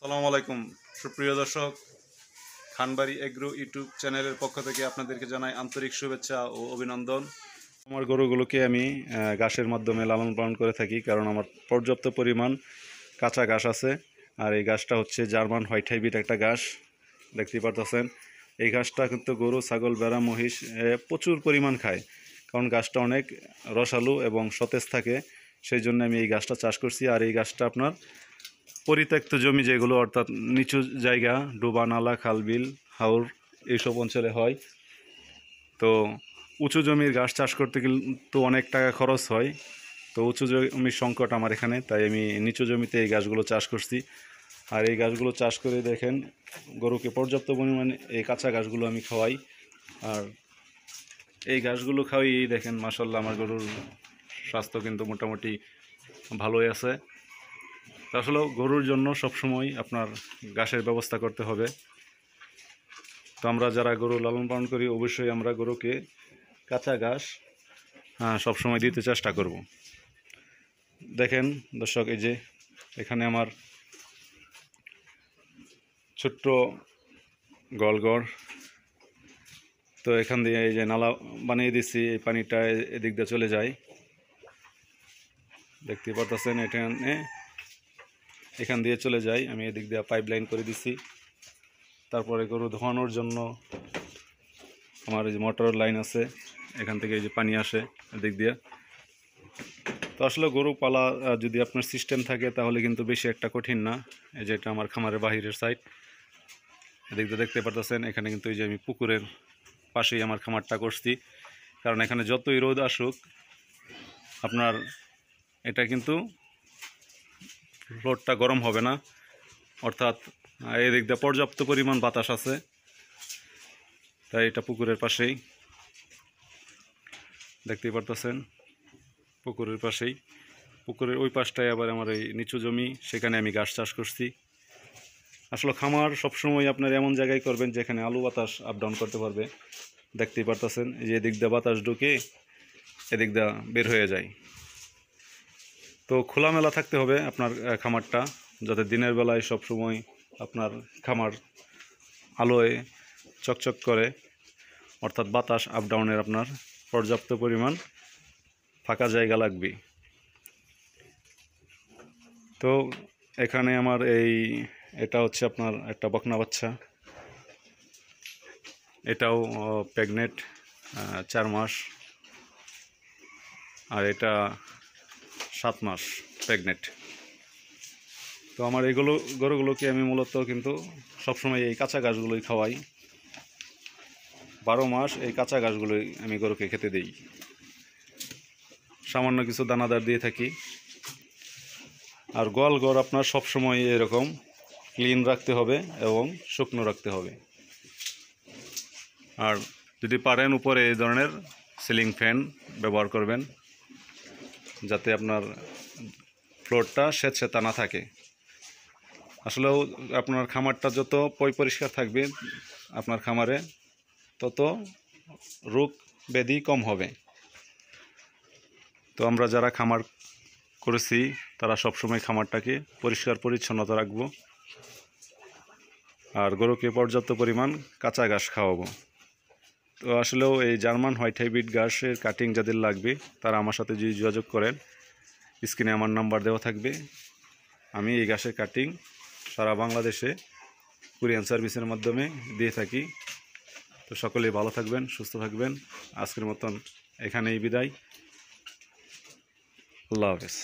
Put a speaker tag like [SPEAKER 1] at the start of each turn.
[SPEAKER 1] আসসালামু আলাইকুম সুপ্রিয় দর্শক, খানবাড়ি এগ্রো ইউটিউব চ্যানেলের পক্ষ থেকে আপনাদেরকে জানাই আন্তরিক শুভেচ্ছা ও অভিনন্দন। আমার গরুগুলোকে আমি ঘাসের মাধ্যমে লালন পালন করে থাকি, কারণ আমার পর্যাপ্ত পরিমাণ কাঁচা ঘাস আছে। আর এই ঘাসটা হচ্ছে জার্মান হোয়াইট হাইব্রিড একটা ঘাস, দেখতেই পারতেছেন। এই ঘাসটা কিন্তু গরু, ছাগল, ভেড়া, মহিষ প্রচুর পরিমাণ খায়, কারণ ঘাসটা অনেক রসালো এবং সতেজ থাকে। সেই জন্য আমি এই ঘাসটা চাষ করছি। আর এই ঘাসটা আপনার পরিত্যক্ত জমি যেগুলো, অর্থাৎ নিচু জায়গা, ডোবা, নালা, খাল, বিল, হাওর, এইসব অঞ্চলে হয়। তো উঁচু জমির ঘাস চাষ করতে কিন্তু অনেক টাকা খরচ হয়। তো উঁচু জমির সংকট আমার এখানে, তাই আমি নিচু জমিতে এই গাছগুলো চাষ করছি। আর এই গাছগুলো চাষ করে দেখেন, গরুকে পর্যাপ্ত পরিমাণে এই কাঁচা ঘাসগুলো আমি খাওয়াই। আর এই ঘাসগুলো খাওয়াই দেখেন, মাশাল্লাহ, আমার গরুর স্বাস্থ্য কিন্তু মোটামুটি ভালোই আছে। আসলে গরুর জন্য সবসময় আপনার ঘাসের ব্যবস্থা করতে হবে। তো আমরা যারা গরু লালন পালন করি, অবশ্যই আমরা গরুকে কাঁচা ঘাস সবসময় দিতে চেষ্টা করব। দেখেন দর্শক, এই যে এখানে আমার ছোট্ট গোয়ালঘর। তো এখান দিয়ে এই যে নালা বানিয়ে দিচ্ছি, এই পানিটা এদিক দিয়ে চলে যায়, দেখতে পাচ্ছেন। এখান দিয়ে চলে যায়, আমি এদিক দিয়ে পাইপ লাইন করে দিচ্ছি। তারপরে গরু ধোয়ানোর জন্য আমার এই যে মোটর লাইন আছে, এখান থেকে এই যে পানি আসে এদিক দিয়ে। তো আসলে গরু পালা যদি আপনার সিস্টেম থাকে, তাহলে কিন্তু বেশি একটা কঠিন না। এই যে এটা আমার খামারের বাহিরের সাইড, এদিক দিয়ে দেখতে পারতেছেন। এখানে কিন্তু এই যে আমি পুকুরের পাশেই আমার খামারটা করছি, কারণ এখানে যতই রোদ আসুক, আপনার এটা কিন্তু রোদটা গরম হবে না। অর্থাৎ এদিক দিয়ে পর্যাপ্ত পরিমাণ বাতাস আছে, তাই এটা পুকুরের পাশেই, দেখতেই পারতেছেন। পুকুরের পাশেই, পুকুরের ওই পাশটায় আবার আমার এই নিচু জমি, সেখানে আমি ঘাস চাষ করছি। আসলে খামার সবসময় আপনার এমন জায়গায় করবেন যেখানে আলো বাতাস আপ ডাউন করতে পারবে। দেখতেই পারতেছেন যে এদিক দিয়ে বাতাস ঢুকে এদিক দিয়ে বের হয়ে যায়। তো খোলামেলা থাকতে হবে আপনার খামারটা, যাতে দিনের বেলায় সবসময় আপনার খামার আলোয় চকচক করে, অর্থাৎ বাতাস আপ ডাউনের আপনার পর্যাপ্ত পরিমাণ ফাঁকা জায়গা লাগবে। তো এখানে আমার এটা হচ্ছে আপনার একটা বকনা বাচ্চা, এটাও প্রেগনেন্ট, 4 মাস। আর এটা 7 মাস প্রেগনেন্ট। তো আমার গরুগুলোকে আমি মূলত কিন্তু সবসময় এই কাঁচা ঘাসগুলোই খাওয়াই। 12 মাস এই কাঁচা ঘাসগুলোই আমি গরুকে খেতে দিই। সামান্য কিছু দানাদার দিয়ে থাকি। আর গোয়ালঘর আপনার সবসময় এরকম ক্লিন রাখতে হবে এবং শুকনো রাখতে হবে। আর যদি পারেন, উপরে এই ধরনের সিলিং ফ্যান ব্যবহার করবেন, যাতে আপনার ফ্লোরটা স্যাঁতসেঁতে না থাকে। আসলেও আপনার খামারটা যত পরিষ্কার থাকবে আপনার খামারে, তত রোগ ব্যাধি কম হবে। তো আমরা যারা খামার করেছি, তারা সবসময় খামারটাকে পরিষ্কার পরিচ্ছন্নতা রাখবো। আর গরুকে পর্যাপ্ত পরিমাণ কাঁচা ঘাস খাওয়াবো। তো আসলেও এই জার্মান হোয়াইট হাইব্রিড ঘাসের কাটিং যাদের লাগবে, তারা আমার সাথে যদি যোগাযোগ করেন, স্ক্রিনে আমার নাম্বার দেওয়া থাকবে। আমি এই ঘাসের কাটিং সারা বাংলাদেশে কুরিয়ার সার্ভিসের মাধ্যমে দিয়ে থাকি। তো সকলেই ভালো থাকবেন, সুস্থ থাকবেন। আজকের মতন এখানেই বিদায়। আল্লাহ হাফেজ।